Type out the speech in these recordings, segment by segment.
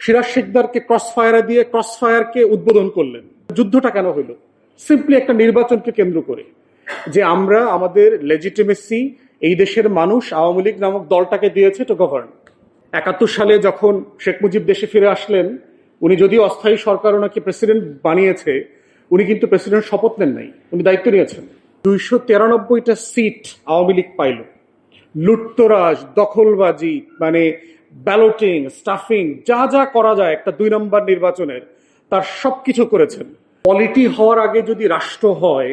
Siraj শিকদারকে cross ফায়ারকে উদ্বোধন করলেন। যুদ্ধটা কেন হইল? সিম্পলি একটা নির্বাচনকে কেন্দ্র করে, যে আমরা আমাদের লেজিটিমেসি এই দেশের মানুষ আওয়ামী লীগ নামক দলটাকে দিয়েছে টু গভর্ন। ৭১ সালে যখন শেখ মুজিব দেশে ফিরে আসলেন, উনি যদিও অস্থায়ী সরকার ওনাকে প্রেসিডেন্ট বানিয়েছে, উনি কিন্তু প্রেসিডেন্ট শপথ নেন নাই, উনি দায়িত্ব নিয়েছেন। ২৯৩টা সিট আওয়ামী লীগ পাইল। লুটতরাজ, দখলবাজি, মানে ব্যালটিং, স্টাফিং, যা যা করা যায় একটা ২ নম্বর নির্বাচনের, তার সবকিছু করেছেন। পলিটি হওয়ার আগে যদি রাষ্ট্র হয়,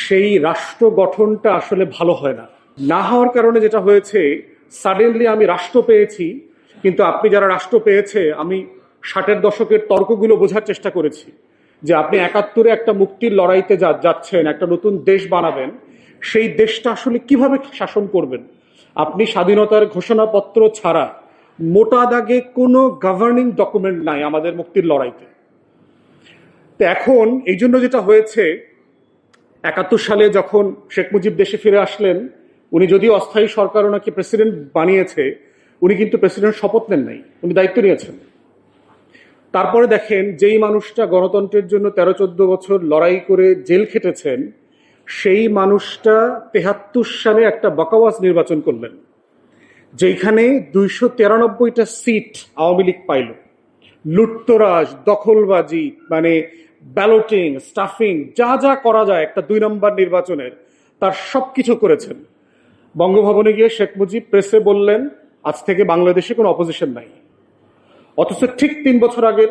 সেই রাষ্ট্র গঠনটা আসলে ভালো হয় না। না হওয়ার কারণে যেটা হয়েছে, সাডেনলি আমি রাষ্ট্র পেয়েছি, কিন্তু আপনি যারা রাষ্ট্র পেয়েছে, আমি ৬০-এর দশকের তর্কগুলো বোঝার চেষ্টা করেছি, যে আপনি ৭১-এ একটা মুক্তির লড়াইতে যাচ্ছেন, একটা নতুন দেশ বানাবেন, সেই দেশটা আসলে কিভাবে শাসন করবেন। আপনি স্বাধীনতার ঘোষণাপত্র ছাড়া মোটা দাগে কোনো গভর্নিং ডকুমেন্ট নাই আমাদের মুক্তির লড়াইতে। তো এখন এই জন্য যেটা হয়েছে, ৭১ সালে যখন শেখ মুজিব দেশে ফিরে আসলেন, উনি যদিও অস্থায়ী সরকার ওনাকে প্রেসিডেন্ট বানিয়েছে, উনি কিন্তু প্রেসিডেন্ট শপথ নেন নাই, উনি দায়িত্ব নিয়েছেন। তারপরে দেখেন, যেই মানুষটা গণতন্ত্রের জন্য ১৩-১৪ বছর লড়াই করে জেল খেটেছেন, সেই মানুষটা ৭৩ সালে একটা বকাওয়াজ নির্বাচন করলেন, যেখানে ২৯৩টা সিট আওয়ামী লীগ পাইল। লুটতরাজ, দখলবাজি, মানে ব্যালটিং, স্টাফিং, যা যা করা যায় একটা ২ নম্বর নির্বাচনের, তার সবকিছু করেছেন। বঙ্গভবনে গিয়ে শেখ মুজিব প্রেসে বললেন, আজ থেকে বাংলাদেশে কোনো অপোজিশন নাই। অথচ ঠিক ৩ বছর আগের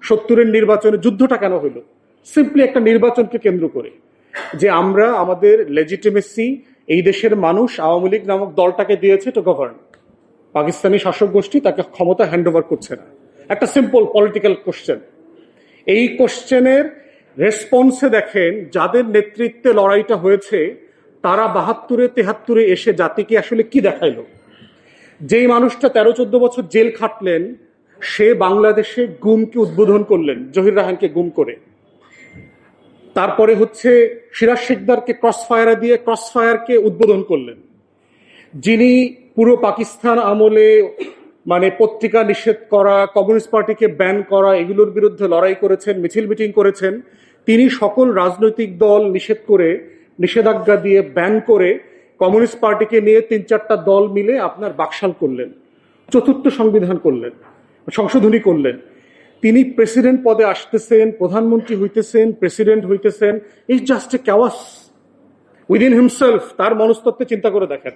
৭০-এর নির্বাচনে যুদ্ধটা কেন হইল? সিম্পলি একটা নির্বাচনকে কেন্দ্র করে, যে আমরা আমাদের লেজিটিমেসি এই দেশের মানুষ আওয়ামী লীগ নামক দলটাকে দিয়েছে টু গভর্ন। পাকিস্তানি শাসক গোষ্ঠী তাকে ক্ষমতা হ্যান্ড ওভার করছে না। একটা সিম্পল পলিটিক্যাল কোশ্চেন। এই কোশ্চেনের রেসপন্সে দেখেন, যাদের নেতৃত্বে লড়াইটা হয়েছে, তারা ৭২-এ ৭৩-এ এসে জাতিকে আসলে কি দেখাইলো। যেই মানুষটা ১৩-১৪ বছর জেল খাটলেন, সে বাংলাদেশে গুমকে উদ্বোধন করলেন, জহির রায়হানকে গুম করে। তারপরে হচ্ছে সিরাজ শিকদারকে ক্রস ফায়ারকে উদ্বোধন করলেন, যিনি পুরো পাকিস্তান আমলে মানে পত্রিকা নিষেধ করা, কমিউনিস্ট পার্টিকে ব্যান করা, এগুলোর বিরুদ্ধে লড়াই করেছেন, মিছিল মিটিং করেছেন। তিনি সকল রাজনৈতিক দল নিষেধ করে, নিষেধাজ্ঞা দিয়ে ব্যান করে, কমিউনিস্ট পার্টিকে নিয়ে ৩-৪টা দল মিলে আপনার বাকশাল করলেন, চতুর্থ সংবিধান করলেন, সংশোধনী করলেন। তিনি প্রেসিডেন্ট পদে আসতেছেন, প্রধানমন্ত্রী হইতেছেন, প্রেসিডেন্ট হইতেছেন। It's just a chaos within himself. তার মনস্তত্ত্বে চিন্তা করে দেখেন।